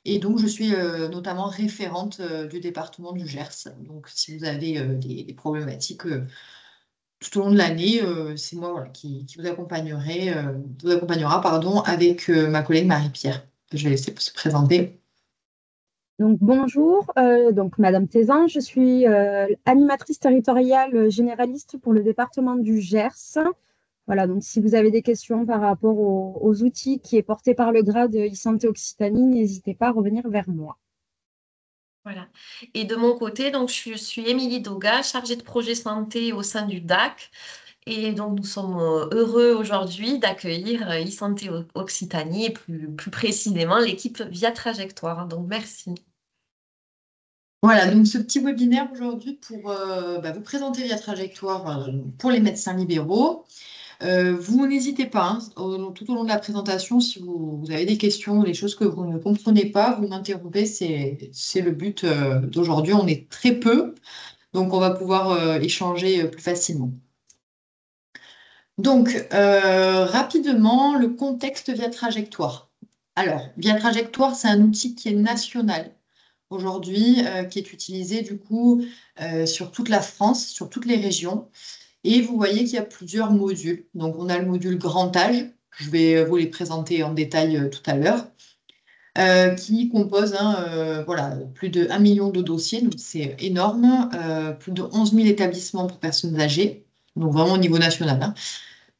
Et donc, je suis notamment référente du département du Gers. Donc, si vous avez des problématiques tout au long de l'année, c'est moi voilà, qui vous accompagnera pardon, avec ma collègue Marie-Pierre, que je vais laisser se présenter. Donc bonjour, donc Madame Tézan, je suis animatrice territoriale généraliste pour le département du Gers. Voilà, donc si vous avez des questions par rapport aux outils qui est porté par le grade e-santé Occitanie, n'hésitez pas à revenir vers moi. Voilà. Et de mon côté, donc, je suis Émilie Doga, chargée de projet santé au sein du DAC. Et donc, nous sommes heureux aujourd'hui d'accueillir e-santé Occitanie et plus précisément l'équipe Via Trajectoire. Donc, merci. Voilà, donc ce petit webinaire aujourd'hui pour vous présenter Via Trajectoire pour les médecins libéraux. Vous n'hésitez pas, hein, tout au long de la présentation, si vous avez des questions, des choses que vous ne comprenez pas, vous m'interrompez, c'est le but d'aujourd'hui. On est très peu, donc on va pouvoir échanger plus facilement. Donc, rapidement, le contexte Via Trajectoire. Alors, Via Trajectoire, c'est un outil qui est national aujourd'hui, qui est utilisé du coup sur toute la France, sur toutes les régions. Et vous voyez qu'il y a plusieurs modules. Donc, on a le module grand âge, je vais vous les présenter en détail tout à l'heure, qui compose voilà, plus de 1 million de dossiers, donc c'est énorme, plus de 11 000 établissements pour personnes âgées, donc vraiment au niveau national, hein.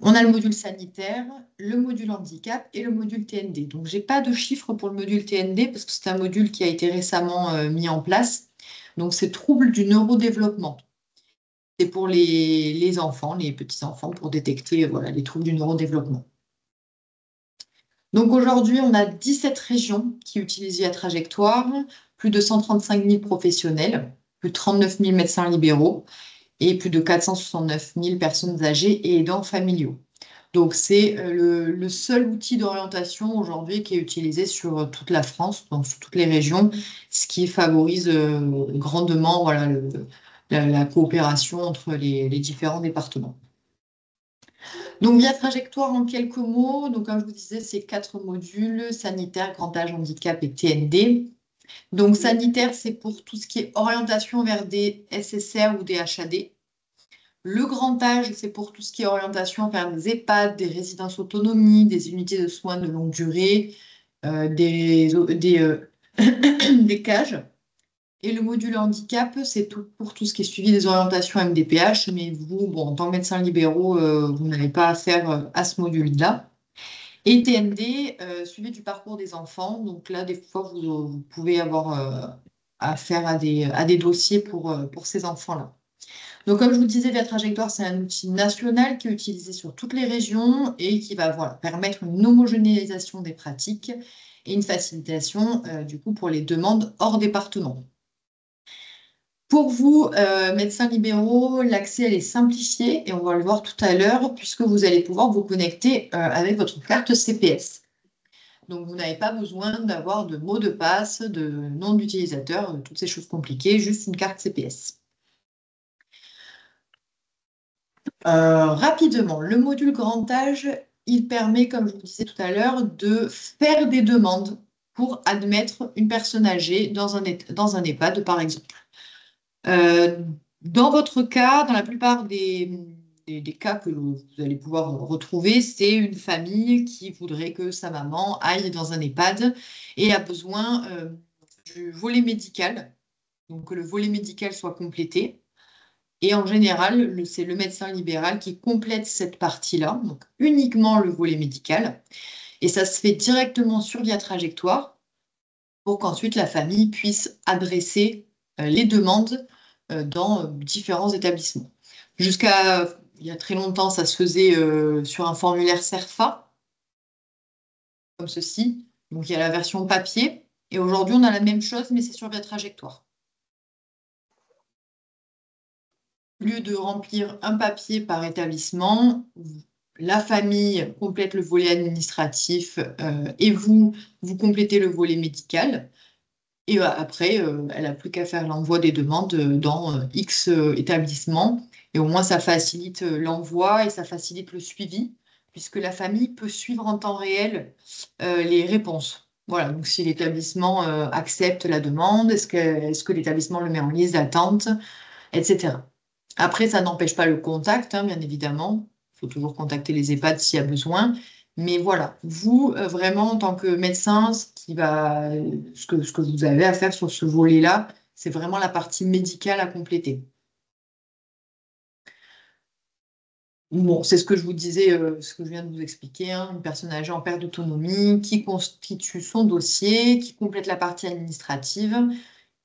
On a le module sanitaire, le module handicap et le module TND. Donc, je n'ai pas de chiffres pour le module TND parce que c'est un module qui a été récemment mis en place. Donc, c'est troubles du neurodéveloppement. C'est pour les enfants, les petits-enfants, pour détecter voilà, les troubles du neurodéveloppement. Donc, aujourd'hui, on a 17 régions qui utilisent Via Trajectoire, plus de 135 000 professionnels, plus de 39 000 médecins libéraux et plus de 469 000 personnes âgées et aidants familiaux. Donc, c'est le seul outil d'orientation aujourd'hui qui est utilisé sur toute la France, donc sur toutes les régions, ce qui favorise grandement voilà, la coopération entre les différents départements. Donc, Via Trajectoire en quelques mots, donc, comme je vous disais, c'est 4 modules, sanitaire, grand âge, handicap et TND. Donc, sanitaire, c'est pour tout ce qui est orientation vers des SSR ou des HAD. Le grand âge, c'est pour tout ce qui est orientation vers des EHPAD, des résidences autonomie, des unités de soins de longue durée, des cages. Et le module handicap, c'est tout pour tout ce qui est suivi des orientations MDPH. Mais vous, bon, en tant que médecin libéraux, vous n'avez pas affaire à ce module-là. Et TND, suivi du parcours des enfants. Donc là, des fois, vous pouvez avoir affaire à des dossiers pour ces enfants-là. Donc, comme je vous disais, Via Trajectoire, c'est un outil national qui est utilisé sur toutes les régions et qui va voilà, permettre une homogénéisation des pratiques et une facilitation du coup pour les demandes hors département. Pour vous, médecins libéraux, l'accès elle est simplifié et on va le voir tout à l'heure puisque vous allez pouvoir vous connecter avec votre carte CPS. Donc, vous n'avez pas besoin d'avoir de mot de passe, de nom d'utilisateur, toutes ces choses compliquées, juste une carte CPS. Rapidement, le module grand âge, il permet, comme je vous disais tout à l'heure, de faire des demandes pour admettre une personne âgée dans un EHPAD, par exemple. Euh, Dans votre cas, dans la plupart des cas que vous allez pouvoir retrouver, c'est une famille qui voudrait que sa maman aille dans un EHPAD et a besoin du volet médical, donc que le volet médical soit complété. Et en général, c'est le médecin libéral qui complète cette partie-là, donc uniquement le volet médical. Et ça se fait directement sur Via Trajectoire pour qu'ensuite la famille puisse adresser les demandes dans différents établissements. Jusqu'à il y a très longtemps, ça se faisait sur un formulaire CERFA, comme ceci. Donc il y a la version papier. Et aujourd'hui, on a la même chose, mais c'est sur Via Trajectoire. Au lieu de remplir un papier par établissement, la famille complète le volet administratif et vous complétez le volet médical. Et après, elle n'a plus qu'à faire l'envoi des demandes dans X établissements. Et au moins, ça facilite l'envoi et ça facilite le suivi, puisque la famille peut suivre en temps réel les réponses. Voilà, donc si l'établissement accepte la demande, est-ce que l'établissement le met en liste d'attente, etc. Après, ça n'empêche pas le contact, hein, bien évidemment. Il faut toujours contacter les EHPAD s'il y a besoin. Mais voilà, vous, vraiment, en tant que médecin, ce que vous avez à faire sur ce volet-là, c'est vraiment la partie médicale à compléter. Bon, c'est ce que je vous disais, ce que je viens de vous expliquer, hein, une personne âgée en perte d'autonomie qui constitue son dossier, qui complète la partie administrative.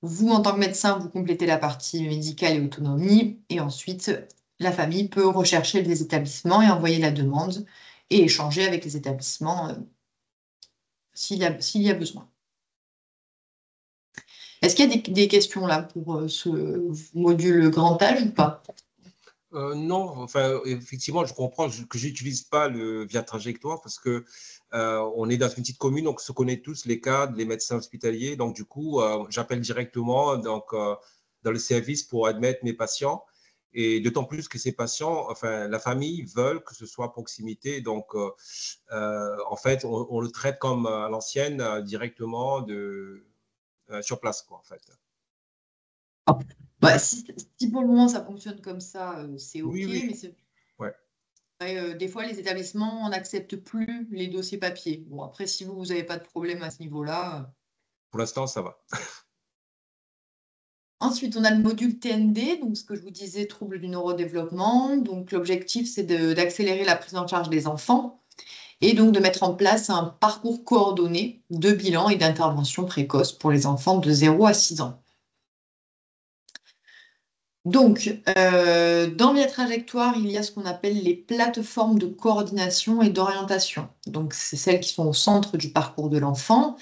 Vous, en tant que médecin, vous complétez la partie médicale et autonomie, et ensuite, la famille peut rechercher les établissements et envoyer la demande et échanger avec les établissements s'il y a besoin. Est-ce qu'il y a des questions là pour ce module grand âge ou pas? Non, enfin, effectivement, je comprends que j'utilise pas le via trajectoire parce que on est dans une petite commune, donc on se connaît tous les cadres, les médecins hospitaliers. Donc, du coup, j'appelle directement dans le service pour admettre mes patients. Et d'autant plus que ces patients, enfin, la famille veulent que ce soit à proximité. Donc, en fait, on le traite comme à l'ancienne, directement sur place, quoi, en fait. Ah. Bah, si pour le moment ça fonctionne comme ça, c'est OK, Oui, oui. mais c'est Ouais. des fois les établissements n'acceptent plus les dossiers papier. Bon, après, si vous n'avez pas de problème à ce niveau-là. Pour l'instant, ça va. Ensuite, on a le module TND, donc ce que je vous disais, troubles du neurodéveloppement. Donc, l'objectif, c'est d'accélérer la prise en charge des enfants et donc de mettre en place un parcours coordonné de bilan et d'intervention précoce pour les enfants de 0 à 6 ans. Donc, dans Via Trajectoire, il y a ce qu'on appelle les plateformes de coordination et d'orientation. Donc, c'est celles qui sont au centre du parcours de l'enfant.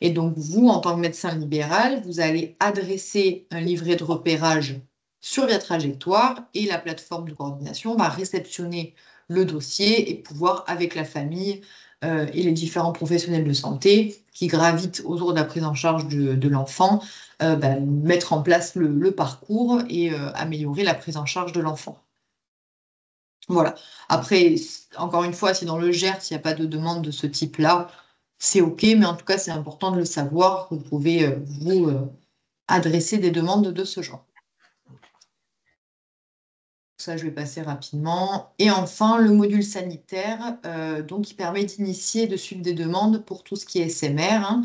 Et donc, vous, en tant que médecin libéral, vous allez adresser un livret de repérage sur Via Trajectoire et la plateforme de coordination va réceptionner le dossier et pouvoir, avec la famille et les différents professionnels de santé qui gravitent autour de la prise en charge de l'enfant, mettre en place le parcours et améliorer la prise en charge de l'enfant. Voilà. Après, encore une fois, si dans le GERS, il n'y a pas de demande de ce type-là, c'est OK, mais en tout cas, c'est important de le savoir. Vous pouvez vous adresser des demandes de ce genre. Ça, je vais passer rapidement. Et enfin, le module sanitaire, donc, qui permet d'initier et de suivre des demandes pour tout ce qui est SMR,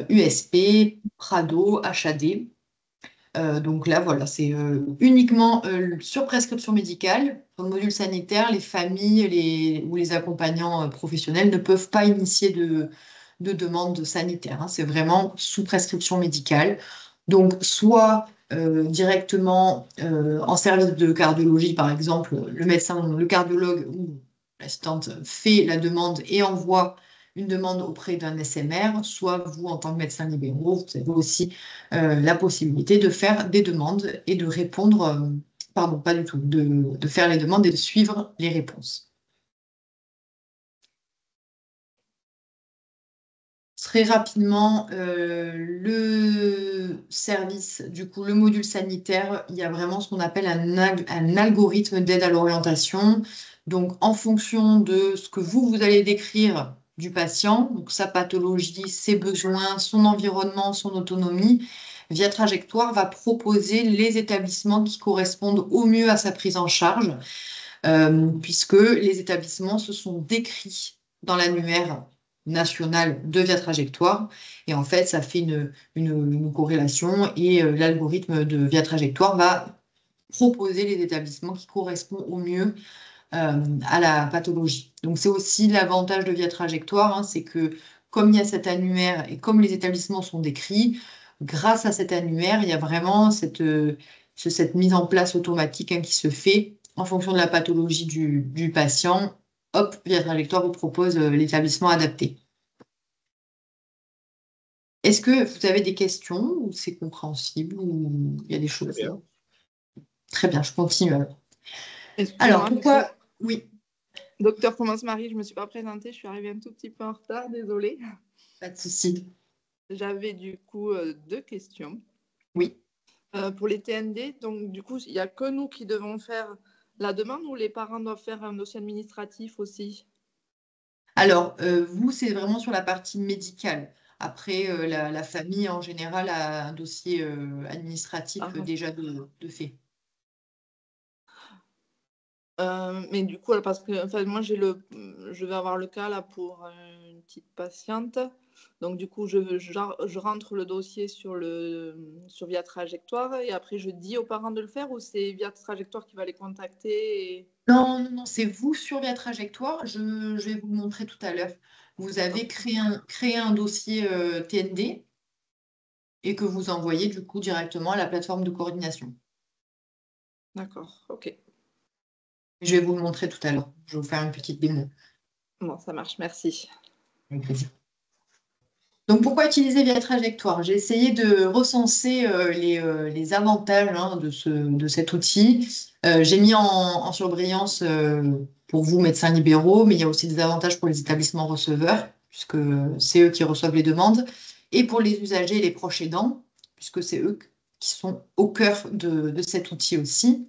USP, Prado, HAD. Donc là, voilà, c'est uniquement sur prescription médicale. Dans le module sanitaire, les familles ou les accompagnants professionnels ne peuvent pas initier de demande sanitaire, hein. C'est vraiment sous prescription médicale. Donc, soit directement en service de cardiologie, par exemple, le médecin, le cardiologue ou l'assistante fait la demande et envoie une demande auprès d'un SMR, soit vous, en tant que médecin libéraux, vous avez aussi la possibilité de faire des demandes et de répondre, pardon, pas du tout, de faire les demandes et de suivre les réponses. Très rapidement, le service, du coup, le module sanitaire, il y a vraiment ce qu'on appelle un algorithme d'aide à l'orientation. Donc, en fonction de ce que vous allez décrire du patient, donc sa pathologie, ses besoins, son environnement, son autonomie, Via Trajectoire va proposer les établissements qui correspondent au mieux à sa prise en charge, puisque les établissements se sont décrits dans l'annuaire national de Via Trajectoire. Et en fait, ça fait une corrélation et l'algorithme de Via Trajectoire va proposer les établissements qui correspondent au mieux à la pathologie. Donc, c'est aussi l'avantage de Via Trajectoire, hein, c'est que comme il y a cet annuaire et comme les établissements sont décrits, grâce à cet annuaire, il y a vraiment cette mise en place automatique, hein, qui se fait en fonction de la pathologie du patient. Hop, Via Trajectoire vous propose l'établissement adapté. Est-ce que vous avez des questions ou c'est compréhensible ou il y a des choses? Très bien. Très bien, je continue alors. Excusez-moi, pourquoi? Oui, docteur Commence-Marie, je ne me suis pas présentée, je suis arrivée un tout petit peu en retard, désolée. pas de souci. J'avais du coup 2 questions. Oui. Pour les TND, donc du coup, il n'y a que nous qui devons faire la demande ou les parents doivent faire un dossier administratif aussi? Alors, vous, c'est vraiment sur la partie médicale. Après, la famille, en général, a un dossier administratif Ah. déjà de fait. Mais du coup, parce que enfin, moi, je vais avoir le cas là pour une petite patiente. Donc, du coup, je rentre le dossier sur Via Trajectoire et après, je dis aux parents de le faire ou c'est Via Trajectoire qui va les contacter Non, non, non, c'est vous sur la trajectoire. Je vais vous le montrer tout à l'heure. Vous avez créé un dossier TND et que vous envoyez du coup directement à la plateforme de coordination. D'accord, ok. Je vais vous le montrer tout à l'heure. Je vais vous faire une petite démo. Bon, ça marche, merci. Avec plaisir. Donc, pourquoi utiliser Via Trajectoire? J'ai essayé de recenser les avantages de cet outil. J'ai mis en surbrillance pour vous, médecins libéraux, mais il y a aussi des avantages pour les établissements receveurs, puisque c'est eux qui reçoivent les demandes, et pour les usagers et les proches aidants, puisque c'est eux qui sont au cœur de cet outil aussi.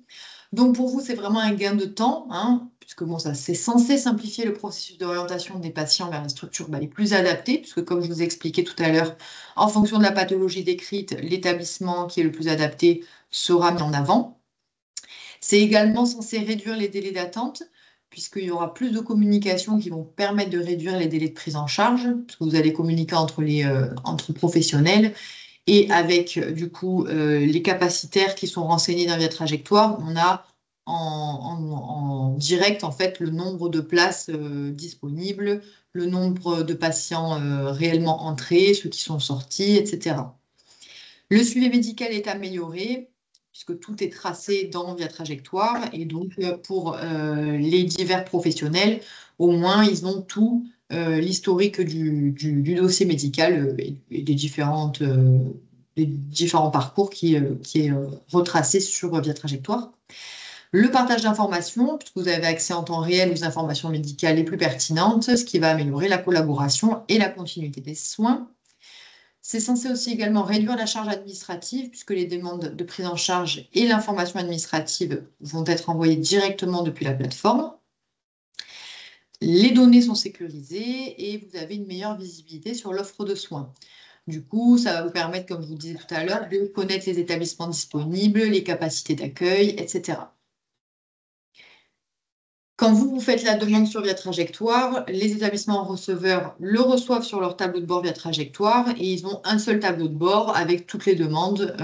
Donc pour vous, c'est vraiment un gain de temps, hein, puisque bon, ça, c'est censé simplifier le processus d'orientation des patients vers les structures les plus adaptées, puisque comme je vous ai expliqué tout à l'heure, en fonction de la pathologie décrite, l'établissement qui est le plus adapté sera mis en avant. C'est également censé réduire les délais d'attente, puisqu'il y aura plus de communication qui vont permettre de réduire les délais de prise en charge, parce que vous allez communiquer entre professionnels. Et avec du coup les capacitaires qui sont renseignés dans Via Trajectoire, on a en direct en fait le nombre de places disponibles, le nombre de patients réellement entrés, ceux qui sont sortis, etc. Le suivi médical est amélioré puisque tout est tracé dans Via Trajectoire et donc pour les divers professionnels, au moins ils ont tout l'historique du dossier médical et des différents parcours qui est retracé sur Via Trajectoire. Le partage d'informations, puisque vous avez accès en temps réel aux informations médicales les plus pertinentes, ce qui va améliorer la collaboration et la continuité des soins. C'est censé aussi également réduire la charge administrative, puisque les demandes de prise en charge et l'information administrative vont être envoyées directement depuis la plateforme. Les données sont sécurisées et vous avez une meilleure visibilité sur l'offre de soins. Du coup, ça va vous permettre, comme je vous disais tout à l'heure, de connaître les établissements disponibles, les capacités d'accueil, etc. Quand vous faites la demande sur Via Trajectoire, les établissements receveurs le reçoivent sur leur tableau de bord Via Trajectoire et ils ont un seul tableau de bord avec toutes les demandes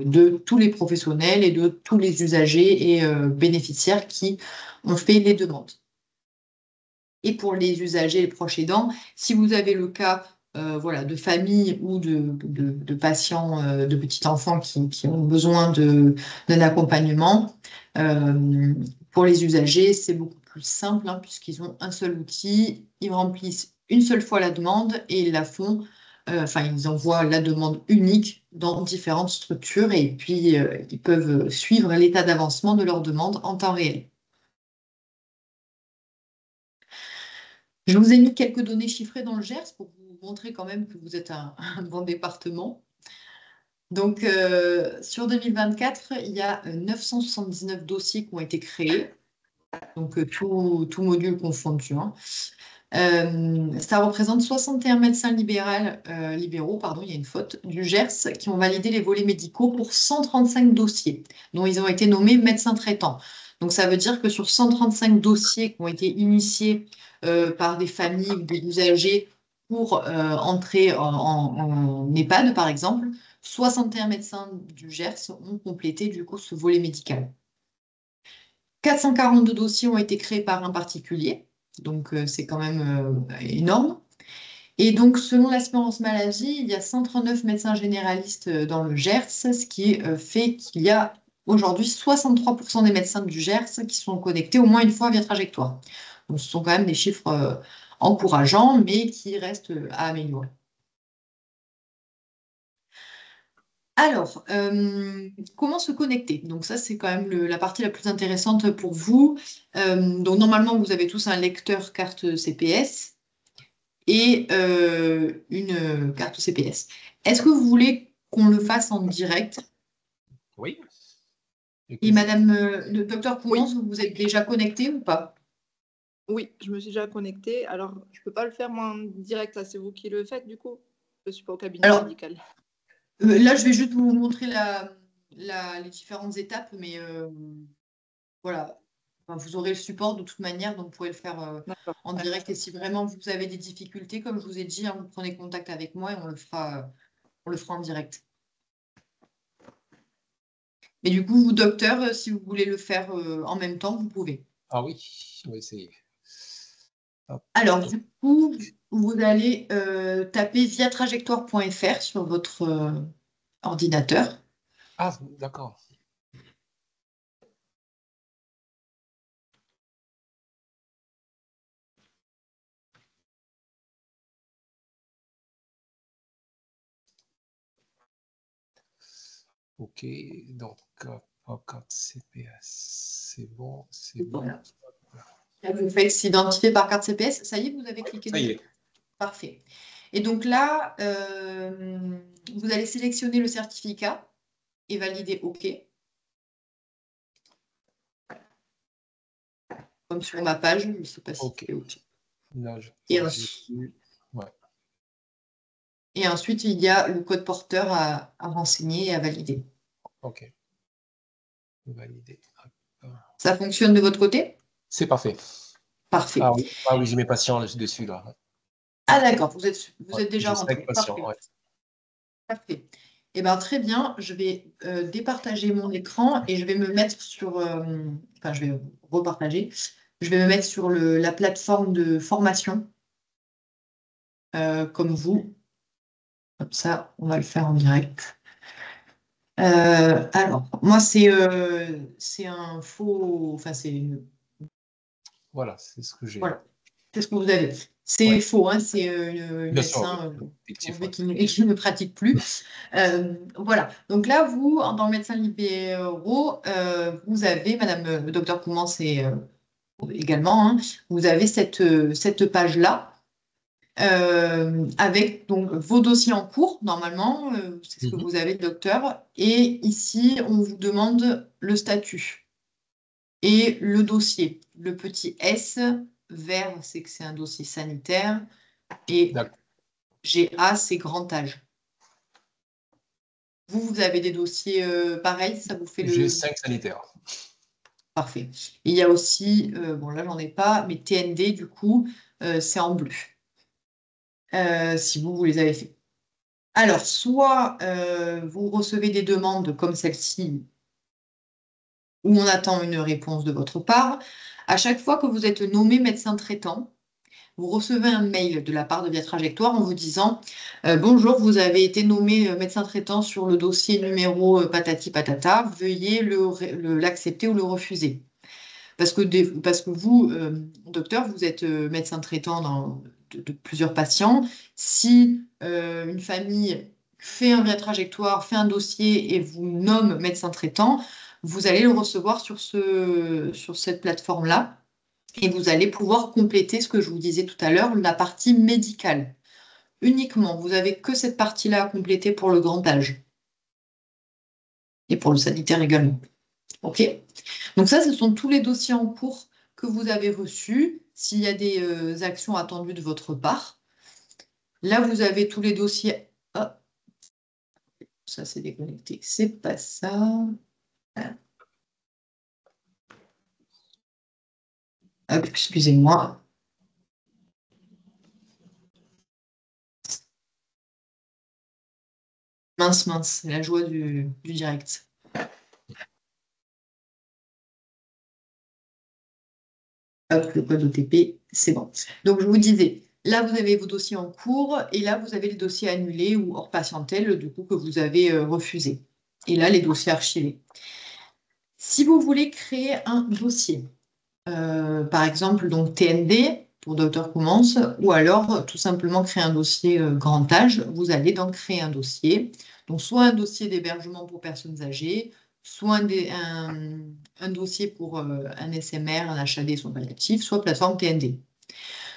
de tous les professionnels et de tous les usagers et bénéficiaires qui ont fait les demandes. Et pour les usagers et les proches aidants, si vous avez le cas voilà, de famille ou de patients, de petits enfants qui ont besoin d'un accompagnement, pour les usagers, c'est beaucoup plus simple hein, puisqu'ils ont un seul outil, ils remplissent une seule fois la demande et ils la font, enfin ils envoient la demande unique dans différentes structures et puis ils peuvent suivre l'état d'avancement de leur demande en temps réel. Je vous ai mis quelques données chiffrées dans le Gers pour vous montrer quand même que vous êtes un bon département. Donc, sur 2024, il y a 979 dossiers qui ont été créés, donc tout module confondu. Hein. Ça représente 61 médecins libéraux, pardon, il y a une faute, du Gers qui ont validé les volets médicaux pour 135 dossiers, dont ils ont été nommés médecins traitants. Donc, ça veut dire que sur 135 dossiers qui ont été initiés par des familles ou des usagers pour entrer en EHPAD, par exemple, 61 médecins du Gers ont complété du coup ce volet médical. 442 dossiers ont été créés par un particulier, donc c'est quand même énorme. Et donc, selon l'assurance maladie, il y a 139 médecins généralistes dans le Gers, ce qui fait qu'il y a aujourd'hui 63% des médecins du Gers qui sont connectés au moins une fois via Trajectoire. Donc, ce sont quand même des chiffres encourageants, mais qui restent à améliorer. Alors, comment se connecter? Donc ça, c'est quand même la partie la plus intéressante pour vous. Donc normalement, vous avez tous un lecteur carte CPS et une carte CPS. Est-ce que vous voulez qu'on le fasse en direct? Oui. Et Madame le docteur Coumans, vous êtes déjà connecté ou pas? Oui, je me suis déjà connectée. Alors, je ne peux pas le faire moi en direct, là, c'est vous qui le faites du coup? Je ne suis pas au cabinet Alors, médical. là, je vais juste vous montrer les différentes étapes, mais voilà. Enfin, vous aurez le support de toute manière, donc vous pouvez le faire D'accord. en direct. Et si vraiment vous avez des difficultés, comme je vous ai dit, hein, vous prenez contact avec moi et on le fera en direct. Mais du coup, vous, docteur, si vous voulez le faire en même temps, vous pouvez. Ah oui, on va essayer. Hop. Alors, du coup, vous allez taper viatrajectoire.fr sur votre ordinateur. Ah, d'accord. Ok, donc 4 CPS, c'est bon, c'est bon. Voilà. Là, vous faites s'identifier par carte CPS. Ça y est, vous avez cliqué Ça y dessus. est. Parfait. Et donc là, vous allez sélectionner le certificat et valider OK. Comme sur ma page, je ne sais pas si Ok. c'est OK. Là, Et j'ai ensuite, vu. Ouais. et ensuite, il y a le code porteur à renseigner et à valider. Ok. Validé. Hop. Ça fonctionne de votre côté? C'est parfait. Parfait. Ah oui, j'ai mes patients dessus là. Ah d'accord, vous êtes Ouais, déjà j'ai 5 rentré. patients. Parfait. Ouais. Parfait. Eh bien, très bien. Je vais départager mon écran et je vais me mettre sur... enfin, je vais repartager. Je vais me mettre sur la plateforme de formation, comme vous. Comme ça, on va le faire en direct. Alors, moi, c'est un faux... Enfin, Voilà, c'est ce que j'ai. voilà, c'est ce que vous avez. C'est Ouais. faux, hein, c'est le Bien sûr, médecin fictif, qui ne pratique plus. Voilà. Donc là, vous, en tant que médecin libéraux, vous avez, Madame le docteur Coumans et également, hein, vous avez cette page-là avec donc vos dossiers en cours, normalement, c'est ce que Mhm. vous avez, docteur. Et ici, on vous demande le statut et le dossier. Le petit S vert, c'est que c'est un dossier sanitaire. Et D'accord. GA, c'est grand âge. Vous avez des dossiers pareils, ça vous fait J'ai le... 5 sanitaires. Parfait. Il y a aussi, bon là j'en ai pas, mais TND du coup, c'est en bleu, si vous les avez fait. Alors, soit vous recevez des demandes comme celle-ci, où on attend une réponse de votre part. À chaque fois que vous êtes nommé médecin traitant, vous recevez un mail de la part de Via Trajectoire en vous disant bonjour, vous avez été nommé médecin traitant sur le dossier numéro patati patata, veuillez l'accepter ou le refuser. Parce que vous, docteur, vous êtes médecin traitant de plusieurs patients. Si une famille fait un Via Trajectoire, fait un dossier et vous nomme médecin traitant, vous allez le recevoir sur cette plateforme-là. Et vous allez pouvoir compléter ce que je vous disais tout à l'heure, la partie médicale. Uniquement, vous n'avez que cette partie-là à compléter pour le grand âge. Et pour le sanitaire également. OK? Donc ça, ce sont tous les dossiers en cours que vous avez reçus. S'il y a des actions attendues de votre part. Là, vous avez tous les dossiers. Oh, ça, c'est déconnecté. C'est pas ça. Hop, excusez-moi. Mince, mince, c'est la joie du direct. Hop, le code OTP, c'est bon. Donc, je vous disais, là, vous avez vos dossiers en cours et là, vous avez les dossiers annulés ou hors patientèle, du coup, que vous avez refusés. Et là, les dossiers archivés. Si vous voulez créer un dossier, par exemple, donc TND pour Dr Coumans, ou alors tout simplement créer un dossier grand âge, vous allez donc créer un dossier. Donc, soit un dossier d'hébergement pour personnes âgées, soit un dossier pour un SMR, un HAD, soins palliatifs, soit plateforme TND.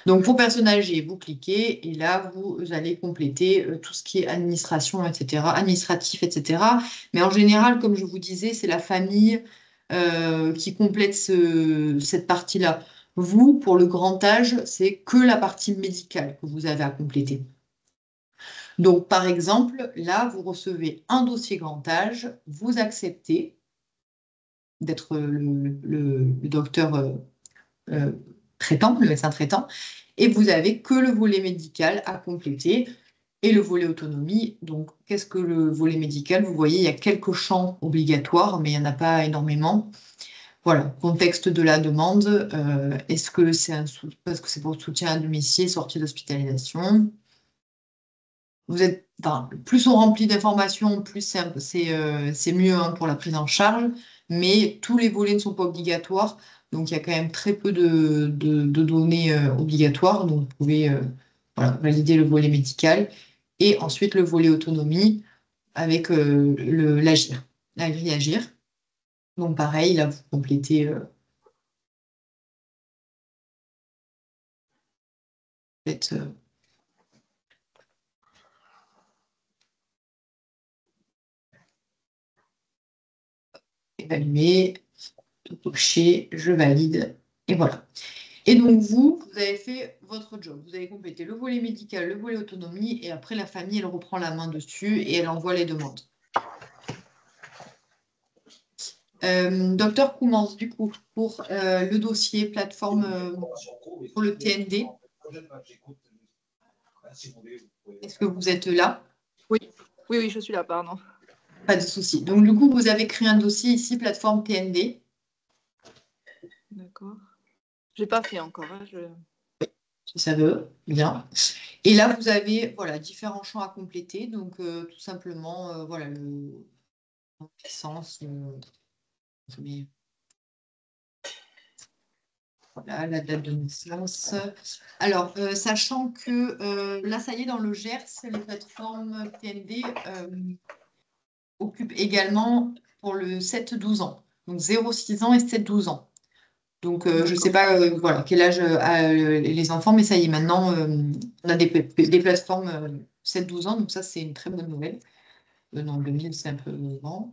Donc, pour personnes âgées, vous cliquez et là, vous allez compléter tout ce qui est administration, etc., administratif, etc. Mais en général, comme je vous disais, c'est la famille qui complète cette partie-là. Vous, pour le grand âge, c'est que la partie médicale que vous avez à compléter. Donc, par exemple, là, vous recevez un dossier grand âge, vous acceptez d'être le docteur euh, traitant, le médecin traitant, et vous avez que le volet médical à compléter et le volet autonomie. Donc, qu'est-ce que le volet médical? Vous voyez, il y a quelques champs obligatoires, mais il n'y en a pas énormément. Voilà, contexte de la demande. Est-ce que c'est parce que c'est pour le soutien à domicile, sortie d'hospitalisation? Vous êtes, enfin, plus on remplit d'informations, plus c'est mieux hein, pour la prise en charge, mais tous les volets ne sont pas obligatoires, donc il y a quand même très peu de données obligatoires, donc vous pouvez voilà, valider le volet médical et ensuite le volet autonomie avec l'agir, la grille agir. Donc pareil, là vous complétez peut-être, évaluer, cocher, je valide, et voilà. Et donc, vous avez fait votre job. Vous avez complété le volet médical, le volet autonomie, et après, la famille, elle reprend la main dessus et elle envoie les demandes. Docteur Koumans, du coup, pour le dossier plateforme pour le TND, est-ce que vous êtes là? Oui, oui, oui, je suis là, pardon. Pas de souci. Donc, du coup, vous avez créé un dossier ici, plateforme TND. D'accord. Je n'ai pas fait encore. Hein, Si ça veut, bien. Et là, vous avez voilà, différents champs à compléter. Donc, tout simplement, voilà, le licence, voilà, la date de naissance. Alors, sachant que là, ça y est, dans le Gers, les plateformes TND occupent également pour le 7-12 ans. Donc, 0-6 ans et 7-12 ans. Donc, je ne sais pas voilà, quel âge les enfants, mais ça y est, maintenant, on a des plateformes 7-12 ans. Donc, ça, c'est une très bonne nouvelle. Non, 2000, c'est un peu grand.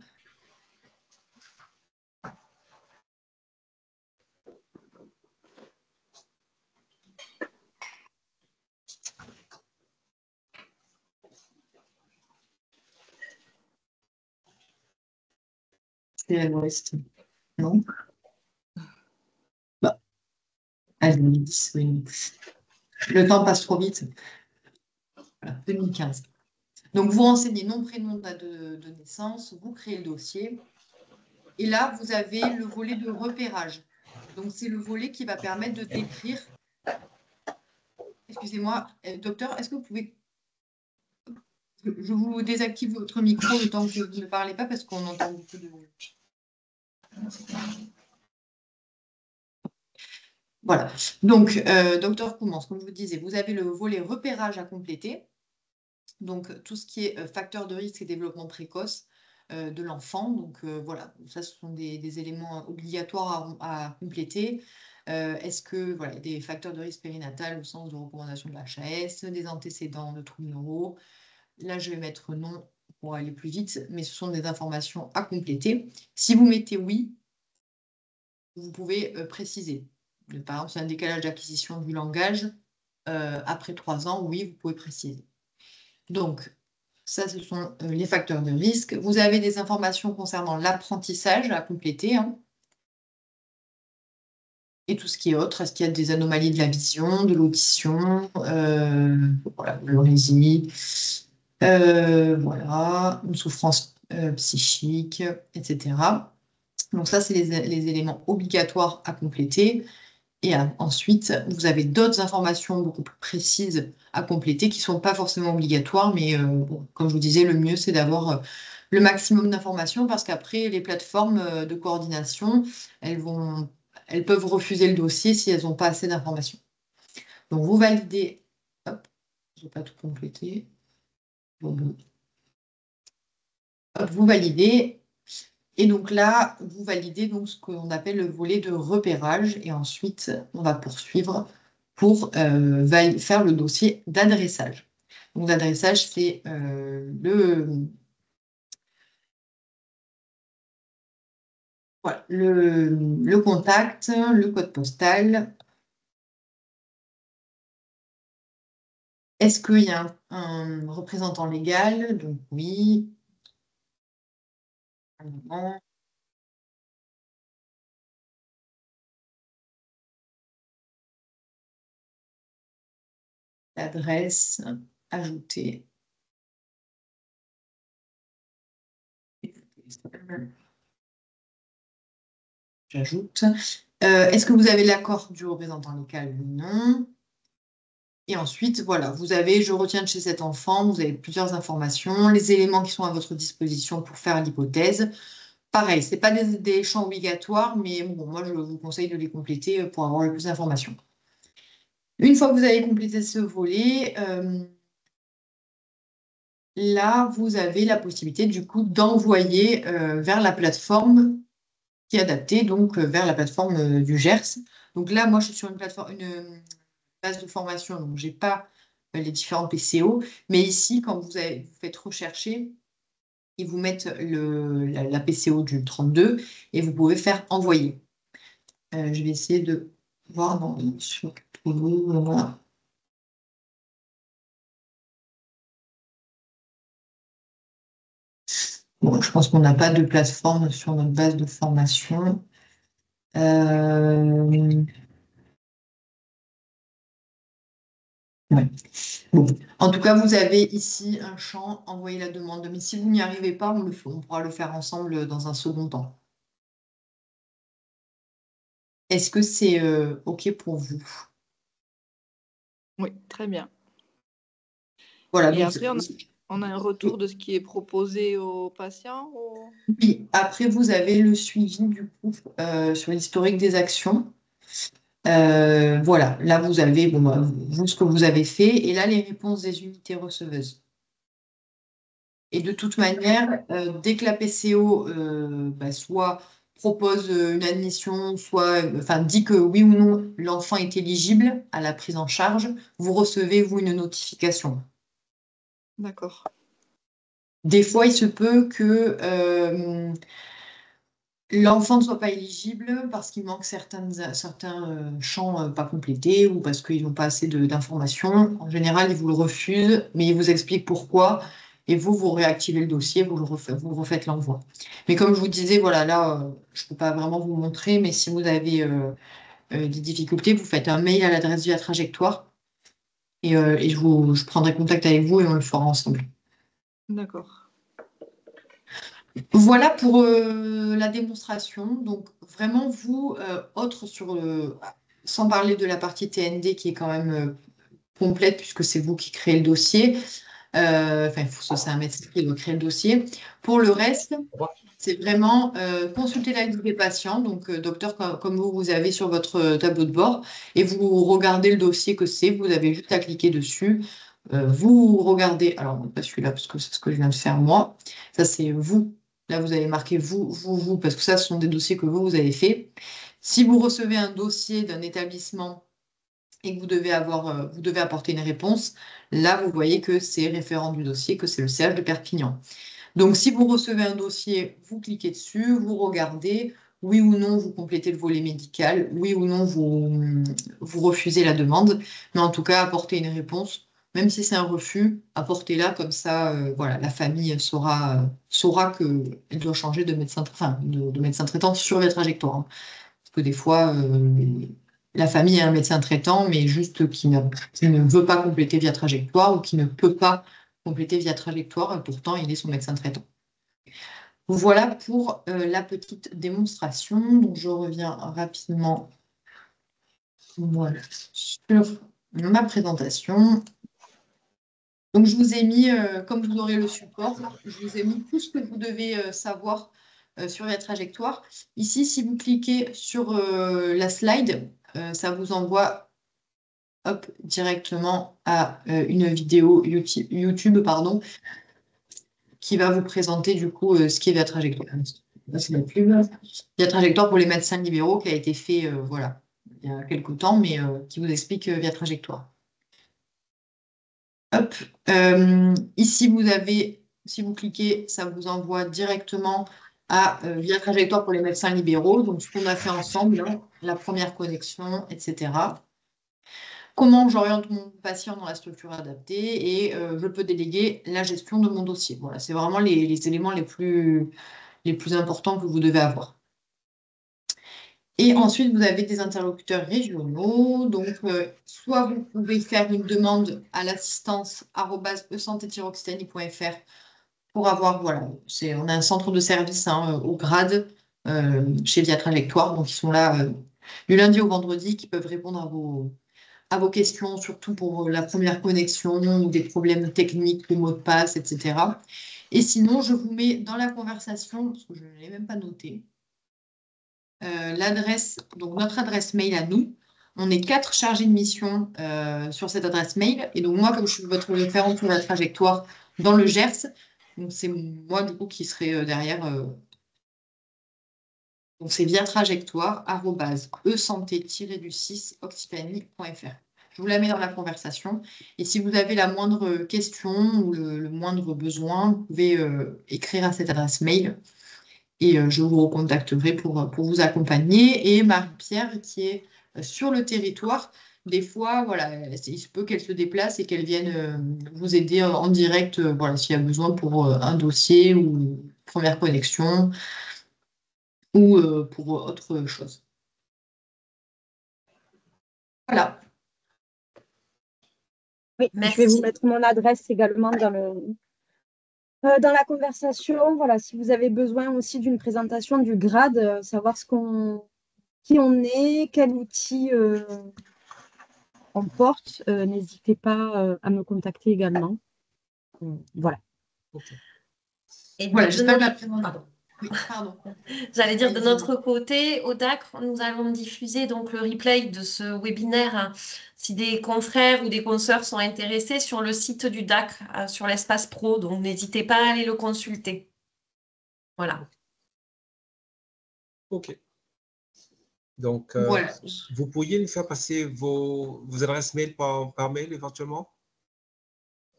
C'est à l'ouest. Non? Bah, à 2010, oui. Le temps passe trop vite. Voilà, 2015. Donc, vous renseignez nom, prénom, date de naissance, vous créez le dossier. Et là, vous avez le volet de repérage. Donc, c'est le volet qui va permettre de décrire. Excusez-moi, docteur, est-ce que vous pouvez. Je vous désactive votre micro le temps que vous ne parlez pas parce qu'on entend beaucoup de. Voilà. Donc, docteur Koumans, comme je vous disais, vous avez le volet repérage à compléter. Donc, tout ce qui est facteur de risque et développement précoce de l'enfant. Donc, voilà, ça, ce sont des éléments obligatoires à compléter. Est-ce que, voilà, des facteurs de risque périnatal au sens de recommandation de l'HAS, des antécédents de troubles neuro. Là, je vais mettre non pour aller plus vite, mais ce sont des informations à compléter. Si vous mettez oui, vous pouvez préciser. Par exemple, c'est un décalage d'acquisition du langage. Après 3 ans, oui, vous pouvez préciser. Donc, ça, ce sont les facteurs de risque. Vous avez des informations concernant l'apprentissage à compléter. Hein, et tout ce qui est autre. Est-ce qu'il y a des anomalies de la vision, de l'audition, voilà, de l'orésie, voilà, une souffrance psychique, etc. Donc ça, c'est les éléments obligatoires à compléter. Et ensuite, vous avez d'autres informations beaucoup plus précises à compléter qui ne sont pas forcément obligatoires, mais bon, comme je vous disais, le mieux, c'est d'avoir le maximum d'informations parce qu'après, les plateformes de coordination, elles peuvent refuser le dossier si elles n'ont pas assez d'informations. Donc, vous validez. Hop, je n'ai pas tout complété. Bon, bon. Hop, vous validez. Et donc là, vous validez donc ce qu'on appelle le volet de repérage. Et ensuite, on va poursuivre pour faire le dossier d'adressage. Donc, l'adressage, c'est voilà, le contact, le code postal, Est-ce qu'il y a un représentant légal? Donc oui. Un moment. L'adresse, ajouter. J'ajoute. Est-ce que vous avez l'accord du représentant légal? Non. Et ensuite, voilà, vous avez, je retiens de chez cet enfant, vous avez plusieurs informations, les éléments qui sont à votre disposition pour faire l'hypothèse. Pareil, ce n'est pas des champs obligatoires, mais bon, moi, je vous conseille de les compléter pour avoir le plus d'informations. Une fois que vous avez complété ce volet, là, vous avez la possibilité, du coup, d'envoyer vers la plateforme qui est adaptée, donc vers la plateforme du GERS. Donc là, moi, je suis sur une plateforme, une base de formation, donc je n'ai pas les différents PCO, mais ici, quand vous faites rechercher, ils vous mettent la PCO du 32 et vous pouvez faire envoyer. Je vais essayer de voir sur voilà. Bon, je pense qu'on n'a pas de plateforme sur notre base de formation. Ouais. Bon. En tout cas, vous avez ici un champ, envoyer la demande. Mais si vous n'y arrivez pas, on pourra le faire ensemble dans un second temps. Est-ce que c'est OK pour vous? Oui, très bien. Voilà, Et donc, après, on a un retour de ce qui est proposé aux patients oui, après, vous avez le suivi du coup sur l'historique des actions. Voilà, là, vous avez vous, ce que vous avez fait et là, les réponses des unités receveuses. Et de toute manière, dès que la PCO soit propose une admission, soit dit que oui ou non, l'enfant est éligible à la prise en charge, vous recevez, vous, une notification. D'accord. Des fois, il se peut que l'enfant ne soit pas éligible parce qu'il manque certains champs pas complétés ou parce qu'ils n'ont pas assez d'informations. En général, ils vous le refusent, mais ils vous expliquent pourquoi. Et vous réactivez le dossier, vous refaites l'envoi. Mais comme je vous disais, voilà, là, je ne peux pas vraiment vous montrer, mais si vous avez des difficultés, vous faites un mail à l'adresse via trajectoire et je prendrai contact avec vous et on le fera ensemble. D'accord. Voilà pour la démonstration. Donc vraiment, vous, sans parler de la partie TND qui est quand même complète puisque c'est vous qui créez le dossier. C'est un médecin qui doit créer le dossier. Pour le reste, c'est vraiment consulter la liste des patients. Donc, docteur, comme vous avez sur votre tableau de bord, et vous regardez le dossier que c'est. Vous avez juste à cliquer dessus. Vous regardez, alors pas celui-là parce que c'est ce que je viens de faire moi. Ça, c'est vous. Là, vous avez marqué vous, parce que ça, ce sont des dossiers que vous avez fait. Si vous recevez un dossier d'un établissement et que vous devez apporter une réponse, là, vous voyez que c'est référent du dossier, que c'est le CH de Perpignan. Donc, si vous recevez un dossier, vous cliquez dessus, vous regardez, oui ou non, vous complétez le volet médical, oui ou non, vous refusez la demande, mais en tout cas, apportez une réponse. Même si c'est un refus, apportez-la comme ça, voilà, la famille saura qu'elle doit changer de de médecin traitant sur la trajectoire. Hein. Parce que des fois, la famille a un médecin traitant, mais juste qui ne veut pas compléter via trajectoire ou qui ne peut pas compléter via trajectoire, et pourtant il est son médecin traitant. Voilà pour la petite démonstration. Donc je reviens rapidement voilà, sur ma présentation. Donc je vous ai mis, comme vous aurez le support, je vous ai mis tout ce que vous devez savoir sur la trajectoire. Ici, si vous cliquez sur la slide, ça vous envoie directement à une vidéo YouTube, pardon, qui va vous présenter du coup ce qui est Via Trajectoire. Là, c'est la pub. Via Trajectoire pour les médecins libéraux qui a été fait voilà, il y a quelques temps, mais qui vous explique Via Trajectoire. Hop. Ici, si vous cliquez, ça vous envoie directement à Via Trajectoire pour les médecins libéraux. Donc, ce qu'on a fait ensemble, hein, la première connexion, etc. comment j'oriente mon patient dans la structure adaptée et je peux déléguer la gestion de mon dossier. Voilà, c'est vraiment les éléments les plus importants que vous devez avoir. Et ensuite, vous avez des interlocuteurs régionaux. Donc, soit vous pouvez faire une demande à l'assistance @esanté-occitanie.fr pour avoir, voilà, on a un centre de service au grade chez Via Trajectoire. Donc, ils sont là du lundi au vendredi, qui peuvent répondre à vos questions, surtout pour la première connexion ou des problèmes techniques, les mots de passe, etc. Et sinon, je vous mets dans la conversation, parce que je ne l'ai même pas noté, donc notre adresse mail à nous. On est 4 chargés de mission sur cette adresse mail. Et donc, moi, comme je suis votre référente sur la trajectoire dans le Gers, donc c'est moi, du coup, qui serai derrière. Donc, c'est via trajectoire @esanté-du6occitanie.fr. Je vous la mets dans la conversation. Et si vous avez la moindre question ou le moindre besoin, vous pouvez écrire à cette adresse mail. Et je vous recontacterai pour vous accompagner. Et Marie-Pierre, qui est sur le territoire, des fois, voilà, il se peut qu'elle se déplace et qu'elle vienne vous aider en direct, voilà, s'il y a besoin pour un dossier ou première connexion ou pour autre chose. Voilà. Oui, je vais vous mettre mon adresse également dans la conversation. Voilà, si vous avez besoin aussi d'une présentation du grade, savoir qui on est, quel outil on porte, n'hésitez pas à me contacter également. Voilà. Ok. Et Voilà, de j'espère que la notre... présentation. Oui, pardon. J'allais dire, de notre côté, au DAC, nous allons diffuser donc le replay de ce webinaire, hein, si des confrères ou des consoeurs sont intéressés, sur le site du DAC, sur l'espace pro. Donc, n'hésitez pas à aller le consulter. Voilà. Ok. Donc, Voilà. vous pourriez nous faire passer vos adresses mail par mail éventuellement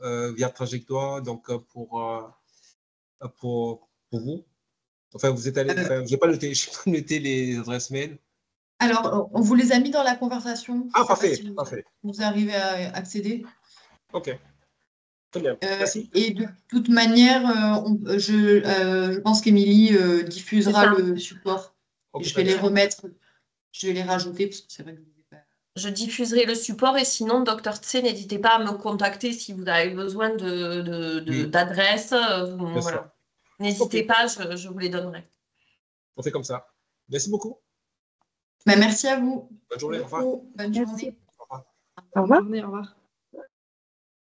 via trajectoire, donc pour vous. Enfin, vous êtes allé. Enfin, je n'ai pas noté les adresses mail. Alors, on vous les a mis dans la conversation. Ah, Je sais pas parfait, si parfait. vous arrivez à accéder. Ok, très bien. Merci. Et de toute manière, je pense qu'Émilie diffusera C'est ça. le support. Ok, Et je très vais les bien. remettre, je vais les rajouter parce que c'est vrai que je ne les ai pas. Je diffuserai le support et sinon, Dr Tse, n'hésitez pas à me contacter si vous avez besoin Oui, d'adresses. bien sûr. Voilà. N'hésitez Ok, pas, je vous les donnerai. on fait comme ça. Merci beaucoup. Bah, merci à vous. Bonne journée. Au revoir. Beaucoup. Bonne Merci. journée. Au revoir. Au revoir. Bonne journée, au revoir.